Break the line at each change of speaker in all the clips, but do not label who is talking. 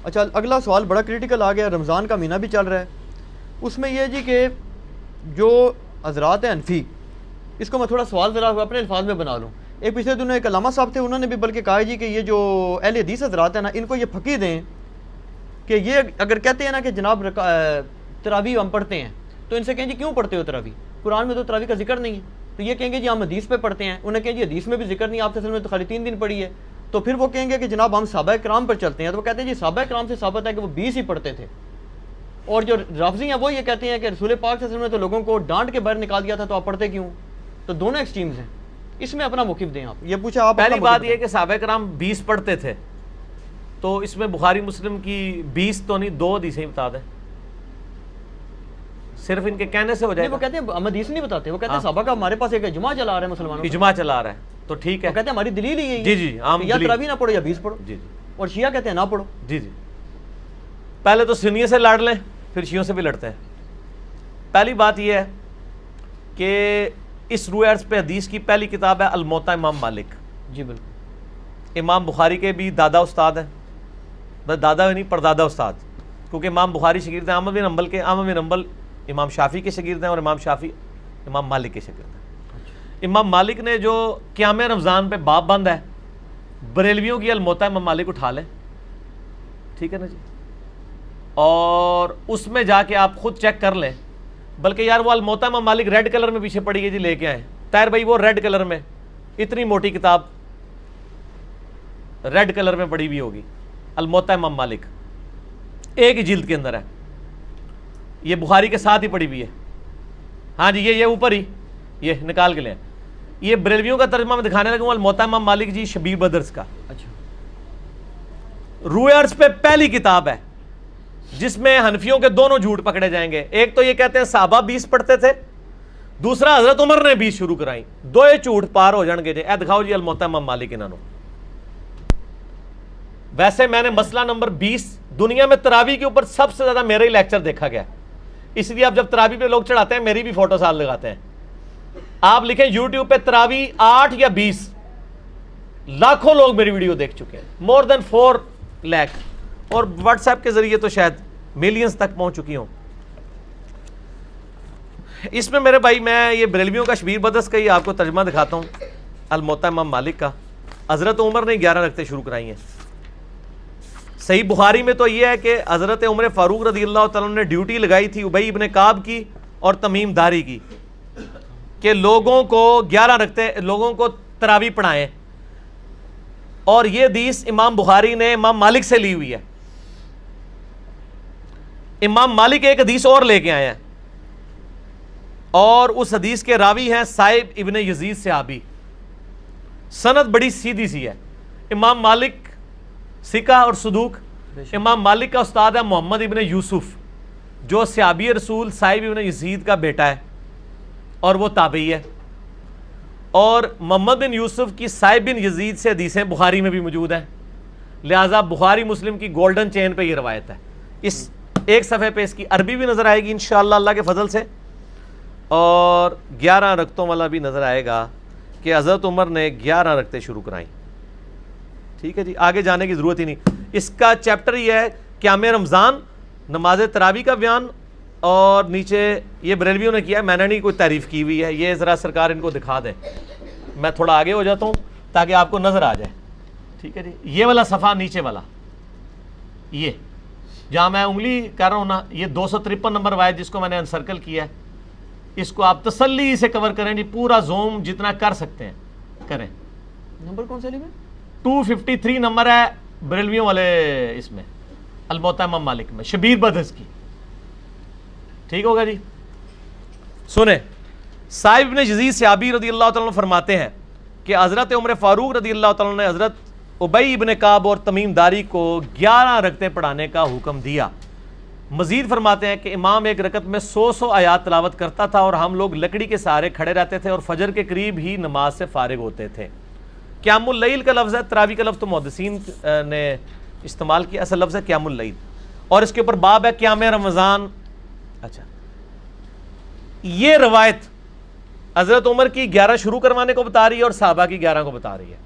اچھا اگلا سوال بڑا کریٹیکل آ گیا، رمضان کا مہینہ بھی چل رہا ہے، اس میں یہ ہے جی کہ جو حضرات ہیں حنفی، اس کو میں تھوڑا سوال ذرا اپنے الفاظ میں بنا لوں. ایک پچھلے دنوں ایک علامہ صاحب تھے، انہوں نے بھی بلکہ کہا جی کہ یہ جو اہل حدیث حضرات ہیں نا، ان کو یہ پھکی دیں کہ یہ اگر کہتے ہیں نا کہ جناب تراویح ہم پڑھتے ہیں، تو ان سے کہیں جی کیوں پڑھتے ہو تراویح؟ قرآن میں تو تراویح کا ذکر نہیں ہے. تو یہ کہیں گے جی ہم حدیث پہ پڑھتے ہیں. انہیں کہیں جی حدیث میں بھی ذکر نہیں، آپ سے میں تو خالی 3 دن پڑھی ہے. تو پھر وہ کہیں گے کہ جناب ہم صحابہ کرام پر چلتے ہیں. تو وہ کہتے ہیں جی صحابہ کرام سے ثابت ہے کہ وہ 20 ہی پڑھتے تھے. اور جو رافضی ہیں وہ یہ کہتے ہیں کہ رسول پاک صلی اللہ علیہ وسلم نے تو لوگوں کو ڈانٹ کے باہر نکال دیا تھا، تو آپ پڑھتے کیوں؟ تو دونوں ایکسٹریمز ہیں. اس میں اپنا موقف دیں آپ. یہ پوچھا آپ.
پہلی بات یہ کہ صحابہ کرام 20 پڑھتے تھے، تو اس میں بخاری مسلم کی 20 تو نہیں 2 حدیثیں بتا دیں، صرف ان کے کہنے سے ہو جائے گا.
وہ کہتے ہیں ہم حدیث نہیں بتاتے، وہ کہتے ہیں صحابہ کا ہمارے پاس ایک اجماع چلا رہا ہے مسلمانوں کا.
اجماع چلا رہا ہے تو ٹھیک ہے.
وہ کہتے ہیں ہماری دلیل ہی یہی ہے.
جی جی عام
یا تراویح نہ پڑھو یا 20 پڑھو.
جی جی.
اور شیعہ کہتے ہیں نہ پڑھو.
جی جی. پہلے تو سنیوں سے لڑ لیں، پھر شیعوں سے بھی لڑتے ہیں. پہلی بات یہ ہے کہ اس روح عرض پہ حدیث کی پہلی کتاب ہے الموطا امام مالک.
جی بالکل.
امام بخاری کے بھی دادا استاد ہیں، بس دادا نہیں پردادا استاد، کیونکہ امام بخاری شاگرد ہیں احمد بن حنبل کے. احمد بن حنبل امام شافعی کے شاگرد ہیں، اور امام شافعی امام مالک کے شاگرد ہیں. امام مالک نے جو قیام رمضان پہ باب بند ہے، بریلویوں کی الموطا امام مالک اٹھا لیں، ٹھیک ہے نا جی، اور اس میں جا کے آپ خود چیک کر لیں. بلکہ یار وہ الموطا امام مالک ریڈ کلر میں پیچھے پڑی ہے جی، لے کے آئیں طاہر بھائی، وہ ریڈ کلر میں اتنی موٹی کتاب ریڈ کلر میں پڑی ہوئی ہوگی، الموطا امام مالک ایک ہی جلد کے اندر ہے، یہ بخاری کے ساتھ ہی پڑی ہوئی ہے. ہاں جی یہ اوپر ہی یہ نکال کے لیں. یہ بریلویوں کا ترجمہ میں دکھانے لگا ہوں، الموطا امام مالک جی شبیر بدرس کا.
اچھا.
روح عرض پہ پہلی کتاب ہے جس میں حنفیوں کے دونوں جھوٹ پکڑے جائیں گے. ایک تو یہ کہتے ہیں صحابہ 20 پڑھتے تھے، دوسرا حضرت عمر نے 20 شروع کرائی. دو جھوٹ پار ہو جان گے جی. اے دکھاؤ جی الموطا امام مالک انہوں. ویسے میں نے مسئلہ نمبر 20 دنیا میں تراویح کے اوپر سب سے زیادہ میرا ہی لیکچر دیکھا گیا، اس لیے اب جب تراویح پہ لوگ چڑھاتے ہیں میری بھی فوٹو ساتھ لگاتے ہیں. آپ لکھیں یوٹیوب پہ تراویح 8 یا 20، لاکھوں لوگ میری ویڈیو دیکھ چکے ہیں، مور دین 4 لاکھ، اور واٹس ایپ کے ذریعے تو شاید ملینز تک پہنچ چکی ہوں. اس میں میرے بھائی میں یہ بریلویوں کا شبیر بدرس کا ہی آپ کو ترجمہ دکھاتا ہوں الموطا امام مالک کا. حضرت عمر نے 11 رکعتیں شروع کرائی ہیں. صحیح بخاری میں تو یہ ہے کہ حضرت عمر فاروق رضی اللہ تعالیٰ نے ڈیوٹی لگائی تھی ابی ابن کعب کی اور تمیم داری کی کہ لوگوں کو 11 رکعتیں لوگوں کو تراویح پڑھائیں. اور یہ حدیث امام بخاری نے امام مالک سے لی ہوئی ہے. امام مالک ایک حدیث اور لے کے آئے ہیں، اور اس حدیث کے راوی ہیں صائب ابن یزید صحابی. سند بڑی سیدھی سی ہے. امام مالک ثقہ اور صدوق. امام مالک کا استاد ہے محمد ابن یوسف جو صحابی رسول صائب ابن یزید کا بیٹا ہے اور وہ تابعی ہے. اور محمد بن یوسف کی صائب بن یزید سے حدیثیں بخاری میں بھی موجود ہیں، لہٰذا بخاری مسلم کی گولڈن چین پہ یہ روایت ہے. اس ایک صفحے پہ اس کی عربی بھی نظر آئے گی انشاءاللہ اللہ کے فضل سے، اور 11 رکعتوں والا بھی نظر آئے گا کہ حضرت عمر نے 11 رکعتیں شروع کرائیں. ٹھیک ہے جی، آگے جانے کی ضرورت ہی نہیں. اس کا چیپٹر یہ ہے قیام رمضان، نماز تراویح کا بیان، اور نیچے یہ بریلویوں نے کیا ہے، میں نے نہیں کوئی تعریف کی ہوئی ہے. یہ ذرا سرکار ان کو دکھا دیں. میں تھوڑا آگے ہو جاتا ہوں تاکہ آپ کو نظر آ جائے. ٹھیک ہے جی، یہ والا صفحہ نیچے والا، یہ جہاں میں انگلی کر رہا ہوں نا، یہ 253 نمبر روایت جس کو میں نے انسرکل کیا ہے، اس کو آپ تسلی سے کور کریں جی، پورا زوم جتنا کر سکتے ہیں کریں.
نمبر کون سا لیے؟
253 نمبر ہے بریلویوں والے اس میں الموطا امام مالک میں شبیر بدرس کی. ٹھیک ہوگا جی. سنیں، صائب ابن یزید صحابی رضی اللہ تعالیٰ عنہ فرماتے ہیں کہ حضرت عمر فاروق رضی اللہ تعالیٰ عنہ نے حضرت ابی ابن کعب اور تمیم داری کو 11 رکعتیں پڑھانے کا حکم دیا. مزید فرماتے ہیں کہ امام ایک رکعت میں 100 آیات تلاوت کرتا تھا اور ہم لوگ لکڑی کے سہارے کھڑے رہتے تھے اور فجر کے قریب ہی نماز سے فارغ ہوتے تھے. قیام اللیل کا لفظ ہے، تراویح کا لفظ تو محدثین نے استعمال کیا، اصل لفظ ہے قیام اللیل، اور اس کے اوپر باب ہے قیام رمضان. اچھا، یہ روایت حضرت عمر کی 11 شروع کروانے کو بتا رہی ہے اور صحابہ کی 11 کو بتا رہی ہے.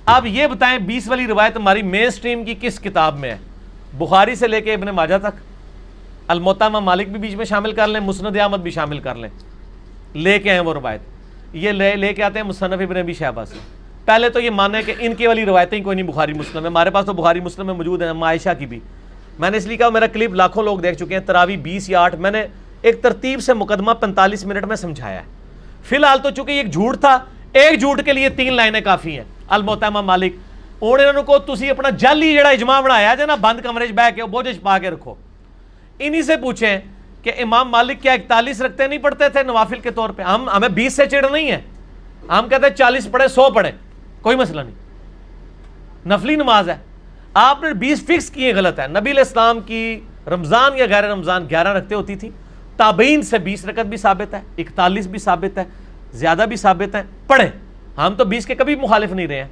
اب یہ بتائیں 20 والی روایت ہماری مین سٹریم کی کس کتاب میں ہے؟ بخاری سے لے کے ابن ماجہ تک، الموطا امام مالک بھی بیچ میں شامل کر لیں، مسند احمد بھی شامل کر لیں، لے کے آئے وہ روایت، یہ لے کے آتے ہیں مصنف ابن ابی شیبہ سے۔ پہلے تو یہ مانے کہ ان کی والی روایتیں کوئی نہیں بخاری مسلم ہے، ہمارے پاس تو بخاری مسلم میں موجود ہیں، عائشہ کی بھی۔ میں نے اس لیے کہا میرا کلپ لاکھوں لوگ دیکھ چکے ہیں، تراویح 20 یا 8، میں نے ایک ترتیب سے مقدمہ 45 منٹ میں سمجھایا ہے۔ فی الحال تو چونکہ ایک جھوٹ تھا، ایک جھوٹ کے لیے 3 لائنیں کافی ہیں۔ الموطا امام مالک انہوں کو تسی اپنا جعلی جڑا اجماع بنایا جے نا، بند کمرے 'چ بیٹھ کے بوجھ پا کے رکھو، انہی سے پوچھیں کہ امام مالک کیا 41 رکھتے نہیں پڑھتے تھے نوافل کے طور پہ؟ ہمیں 20 سے چڑ نہیں ہے، ہم کہتے ہیں 40 پڑھے 100 پڑھے، کوئی مسئلہ نہیں، نفلی نماز ہے۔ آپ نے 20 فکس کیے غلط ہے۔ نبی علیہ السلام کی رمضان یا غیر رمضان 11 رکھتے ہوتی تھی، تابعین سے 20 رکعت بھی ثابت ہے، 41 بھی ثابت ہے، زیادہ بھی ثابت ہے، پڑھیں۔ ہم تو 20 کے کبھی مخالف نہیں رہے ہیں،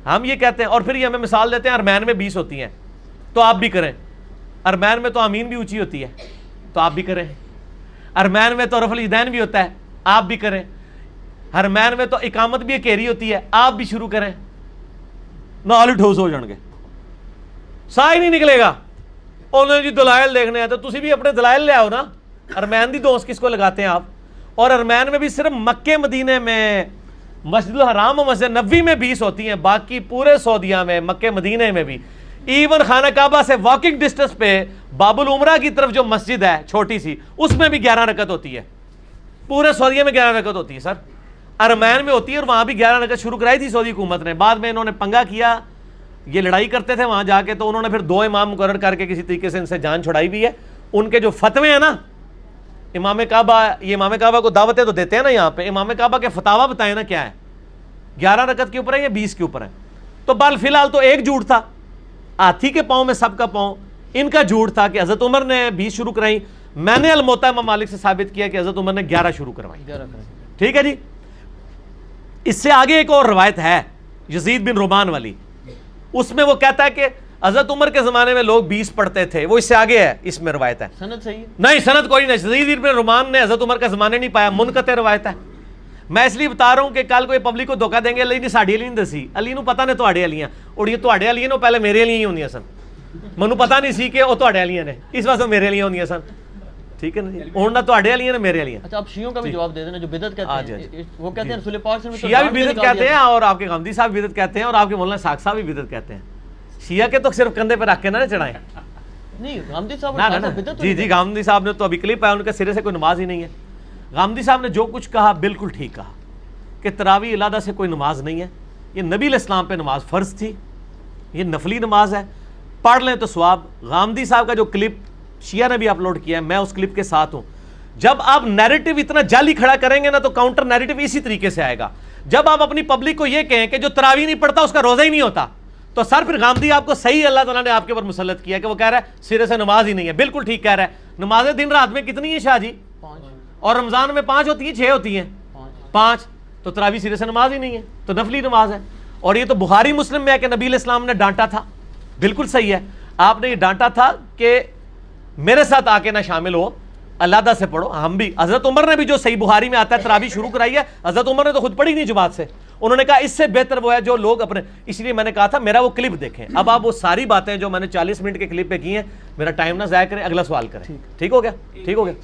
ہم یہ کہتے ہیں۔ اور پھر یہ ہمیں مثال دیتے ہیں ارمین میں 20 ہوتی ہیں تو آپ بھی کریں، ارمین میں تو آمین بھی اونچی ہوتی ہے تو آپ بھی کریں، ارمین میں تو رفع الیدین بھی ہوتا ہے آپ بھی کریں، ارمین میں تو اقامت بھی اکیری ہوتی ہے آپ بھی شروع کریں، نال ٹھوس ہو جان گے، سا ہی نہیں نکلے گا۔ انہوں نے جی دلائل دیکھنے ہیں تو تسی بھی اپنے دلائل لے آؤ نا۔ ارمین دی دوست کس کو لگاتے ہیں آپ؟ اور ارمین میں بھی صرف مکے مدینے میں، مسجد الحرام و مسجد نبوی میں 20 ہوتی ہیں، باقی پورے سعودیہ میں، مکے مدینے میں بھی، ایون خانہ کعبہ سے واکنگ ڈسٹنس پہ باب العمرہ کی طرف جو مسجد ہے چھوٹی سی، اس میں بھی 11 رکعت ہوتی ہے، پورے سعودیہ میں 11 رکعت ہوتی ہے سر، ارمین میں ہوتی ہے، اور وہاں بھی 11 رکعت شروع کرائی تھی سعودی حکومت نے، بعد میں انہوں نے پنگا کیا، یہ لڑائی کرتے تھے وہاں جا کے، تو انہوں نے پھر 2 امام مقرر کر کے کسی طریقے سے ان سے جان چھڑائی بھی ہے۔ ان کے جو فتوے ہیں نا، امام کعبہ، یہ امام کعبہ کو دعوتیں تو دیتے ہیں نا یہاں پہ، امام کعبہ کے فتاوا بتائیں نا کیا ہے، 11 رکعت کے اوپر ہے یا 20 کے اوپر ہے؟ تو بال فی الحال تو ایک جھوٹ تھا، ہاتھی کے پاؤں میں سب کا پاؤں، ان کا جھوٹ تھا کہ حضرت عمر نے 20 شروع کرائی، میں نے الموطا امام مالک سے ثابت کیا کہ حضرت عمر نے 11 شروع کروائی۔ ٹھیک ہے جی۔ اس سے آگے ایک اور روایت ہے یزید بن رومان والی، اس میں وہ کہتا ہے کہ حضرت عمر کے زمانے میں لوگ 20 پڑھتے تھے، وہ اس سے آگے ہے، اس میں روایت ہے،
سند صحیح ہے؟
نہیں سند کوئی نہیں، یزید بن رومان نے حضرت عمر کا زمانے نہیں پایا، منقطع روایت ہے۔ میں اس لیے بتا رہا ہوں کہ کل کوئی پبلک کو دھوکہ دیں گے علی نے ساڈی علی نہیں دسی، علی نو پتہ نے تواڈے علیاں، اور یہ تواڈے علی نو پہلے میرے علی ہی ہوندیاں سن، مینوں پتہ نہیں سی کہ وہ تواڈے علیاں نے، اس واسطے میرے علی ہوندیاں سن، ٹھیک ہے نا جی، ہن نہ تواڈے علیاں نے میرے علیاں۔
اچھا آپ شیعوں کا بھی جواب دے دینا جو بدعت کہتے ہیں، وہ کہتے ہیں رسول پاک صلی اللہ علیہ وسلم
شیعہ بھی بدعت کہتے ہیں، اور آپ کے غامدی صاحب بدعت کہتے ہیں، اور آپ کے مولانا ساق صاحب بھی بدعت کہتے ہیں۔ شیعہ کے تو صرف کندھے پہ رکھ کے نہ چڑھائیں،
نہیں غامدی صاحب بدعت،
جی جی، غامدی صاحب نے تو ابھی کلپ ہے، ان کے سرے سے کوئی نماز ہی نہیں ہے۔ غامدی صاحب نے جو کچھ کہا بالکل ٹھیک کہا کہ تراویح علیحدہ سے کوئی نماز نہیں ہے، یہ نبی علیہ السلام پہ نماز فرض تھی، یہ نفلی نماز ہے، پڑھ لیں تو ثواب۔ غامدی صاحب کا جو کلپ شیعہ نے بھی اپلوڈ کیا ہے، میں اس کلپ کے ساتھ ہوں۔ جب آپ نیریٹو اتنا جعلی کھڑا کریں گے نا تو کاؤنٹر نیریٹو اسی طریقے سے آئے گا۔ جب آپ اپنی پبلک کو یہ کہیں کہ جو تراویح نہیں پڑھتا اس کا روزہ ہی نہیں ہوتا، تو سر پھر غامدی آپ کو صحیح اللہ تعالیٰ نے آپ کے اوپر مسلط کیا کہ وہ کہہ رہا ہے سرے سے نماز ہی نہیں ہے، بالکل ٹھیک کہہ رہا ہے۔ نمازیں دن رات میں کتنی ہیں شاہ جی؟
5،
اور رمضان میں 5 ہوتی ہیں 6 ہوتی ہیں 5، تو تراویح سرے سے نماز ہی نہیں ہے، تو نفلی نماز ہے۔ اور یہ تو بخاری مسلم میں ہے کہ نبی علیہ السلام نے ڈانٹا تھا، بالکل صحیح ہے، آپ نے یہ ڈانٹا تھا کہ میرے ساتھ آ کے نہ شامل ہو، علیحدہ سے پڑھو۔ ہم بھی، حضرت عمر نے بھی جو صحیح بخاری میں آتا ہے تراویح شروع کرائی ہے، حضرت عمر نے تو خود پڑھی نہیں جماعت سے، انہوں نے کہا اس سے بہتر وہ ہے جو لوگ اپنے، اس لیے میں نے کہا تھا میرا وہ کلپ دیکھیں۔ اب آپ وہ ساری باتیں جو میں نے 40 منٹ کے کلپ پہ کی ہیں، میرا ٹائم نہ ضائع کریں، اگلا سوال کریں، ٹھیک ہو گیا؟ ٹھیک ہو گیا۔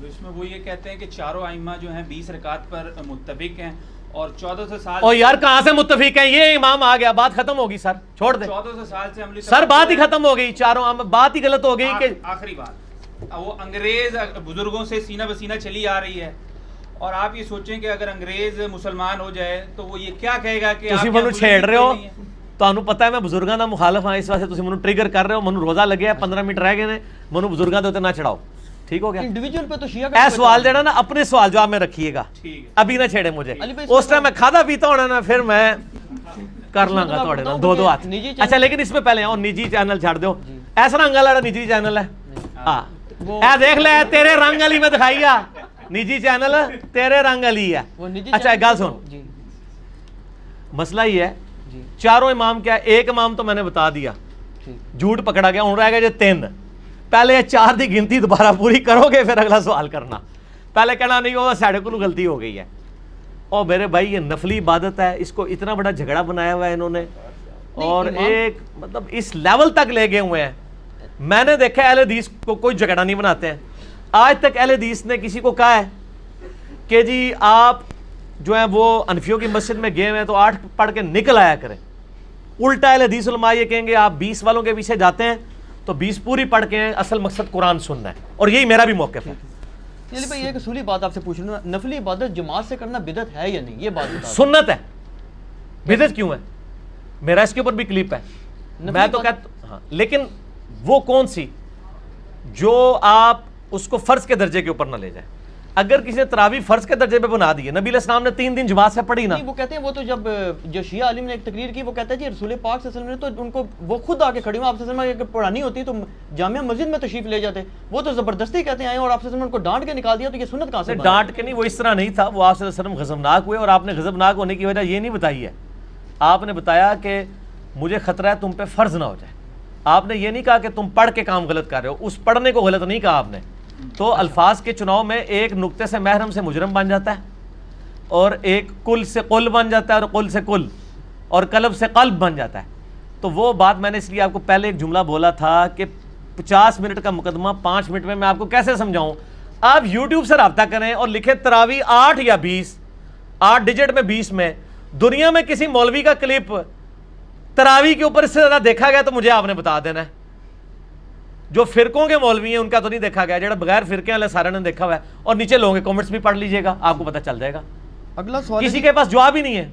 اس میں وہ یہ کہتے ہیں کہ چاروں ائمہ جو ہیں 20 رکعت پر متفق ہیں، اور 1400 سال،
اور یار کہاں سے متفق ہیں؟ یہ امام آ گیا، بات ختم ہوگی سر، چھوڑ دیں
1400 سال سے عملی
سر، بات ہی ختم ہو گئی، چاروں بات ہی غلط ہو گئی کہ
آخری بات وہ انگریز بزرگوں سے سینہ بسینہ چلی آ رہی ہے، اور آپ یہ سوچیں کہ اگر انگریز مسلمان ہو جائے تو وہ یہ کیا کہے گا کہ
تسی منو چھیڑ رہے ہو، تانوں پتہ ہے میں بزرگاں دا مخالف ہاں، اس واسطے تسی منو ٹریگر کر رہے ہو، منو روزہ لگیا ہے 15 منٹ رہ گئے نے، منو بزرگاں دے اوتے نہ چڑھاؤ، ٹھیک ہو گیا؟
انڈیویجول پہ تو شیعہ کا
اے سوال جڑا نا اپنے سوال جواب میں رکھیے گا، ابھی نہ چھیڑے مجھے، اس ٹائم میں کھادا پیتا ہونا نا پھر میں کر لوں گا تھوڑے نا دو ہاتھ۔ اچھا لیکن اس میں پہلے اور نجی چینل چھاڑ دو، ایسا رنگ والا نجی چینل ہے، ہاں اے دیکھ لے تیرے رنگ علی میں دکھائیا، نجی چینل تیرے رنگ علی ہے۔ اچھا ایک گل سن، مسئلہ یہ ہے چاروں امام کیا ہے، ایک امام تو میں نے بتا دیا جھوٹ پکڑا گیا، ہوں رہ گیا جو 3، پہلے 4 دی گنتی دوبارہ پوری کرو گے پھر اگلا سوال کرنا، پہلے کہنا نہیں وہ ساڑھے کو غلطی ہو گئی ہے۔ اور میرے بھائی یہ نفلی عبادت ہے، اس کو اتنا بڑا جھگڑا بنایا ہوا ہے انہوں نے، اور ایک مطلب اس لیول تک لے گئے ہوئے ہیں میں نے دیکھا اہل حدیث کو کوئی جھگڑا نہیں بناتے ہیں. آج تک اہل حدیث نے کسی کو کہا ہے کہ جی آپ جو ہیں وہ انفیوں کی مسجد میں گئے ہوئے ہیں تو 8 پڑھ کے نکل آیا کریں. الٹا اہل حدیث علماء یہ کہیں گے آپ 20 والوں کے پیچھے جاتے ہیں تو 20 پوری پڑھ کے ہیں, اصل مقصد قرآن سننا ہے. اور یہی میرا بھی موقف ہے.
علی بھائی ایک اصولی بات آپ سے پوچھ لوں, نفلی عبادت جماعت سے کرنا بدعت ہے یا نہیں, یہ بات بتا.
سنت ہے, بدعت کیوں ہے؟ میرا اس کے اوپر بھی کلپ ہے. میں تو کہتا ہاں, لیکن وہ کون سی جو آپ اس کو فرض کے درجے کے اوپر نہ لے جائیں. اگر کسی نے تراویح فرض کے درجے پہ بنا دی ہے, نبی علیہ السلام نے 3 دن جماعت سے پڑھی نا.
وہ کہتے ہیں وہ تو جب جو شیعہ عالم نے ایک تقریر کی وہ کہتا ہے جی رسول پاک صلی اللہ علیہ وسلم نے تو ان کو وہ خود آ کے کھڑی ہوں, آپ صلی اللہ علیہ وسلم اگر پڑھانی ہوتی تو جامعہ مسجد میں تشریف لے جاتے. وہ تو زبردستی کہتے ہیں آئے اور آپ صلی اللہ علیہ وسلم نے ان کو ڈانٹ کے نکال دیا, تو یہ سنت کہاں سے؟
ڈانٹ کے نہیں, وہ اس طرح نہیں تھا. وہ آپ صلی اللہ علیہ وسلم غضبناک ہوئے اور آپ نے غضبناک ہونے کی وجہ یہ نہیں بتائی ہے. آپ نے بتایا کہ مجھے خطرہ ہے تم پہ فرض نہ ہو جائے. آپ نے یہ نہیں کہا کہ تم پڑھ کے کام غلط کر رہے ہو, اس پڑھنے کو غلط نہیں کہا آپ نے. تو الفاظ کے چناؤ میں ایک نقطے سے محرم سے مجرم بن جاتا ہے, اور ایک کل سے قل بن جاتا ہے, اور قل سے کل, اور قلب سے قلب بن جاتا ہے. تو وہ بات میں نے اس لیے آپ کو پہلے ایک جملہ بولا تھا کہ 50 منٹ کا مقدمہ 5 منٹ میں آپ کو کیسے سمجھاؤں. آپ یوٹیوب سے رابطہ کریں اور لکھیں تراویح 8 یا 20, 8 ڈیجٹ میں 20 میں. دنیا میں کسی مولوی کا کلپ تراویح کے اوپر اس سے زیادہ دیکھا گیا تو مجھے آپ نے بتا دینا ہے. جو فرقوں کے مولوی ہیں ان کا تو نہیں دیکھا گیا, جڑا بغیر فرقے والے سارے نے دیکھا ہوا ہے. اور نیچے لوگوں کے کامنٹس بھی پڑھ لیجئے گا, آپ کو پتہ چل جائے گا.
اگلا سوال
کسی کے پاس جواب ہی نہیں ہے.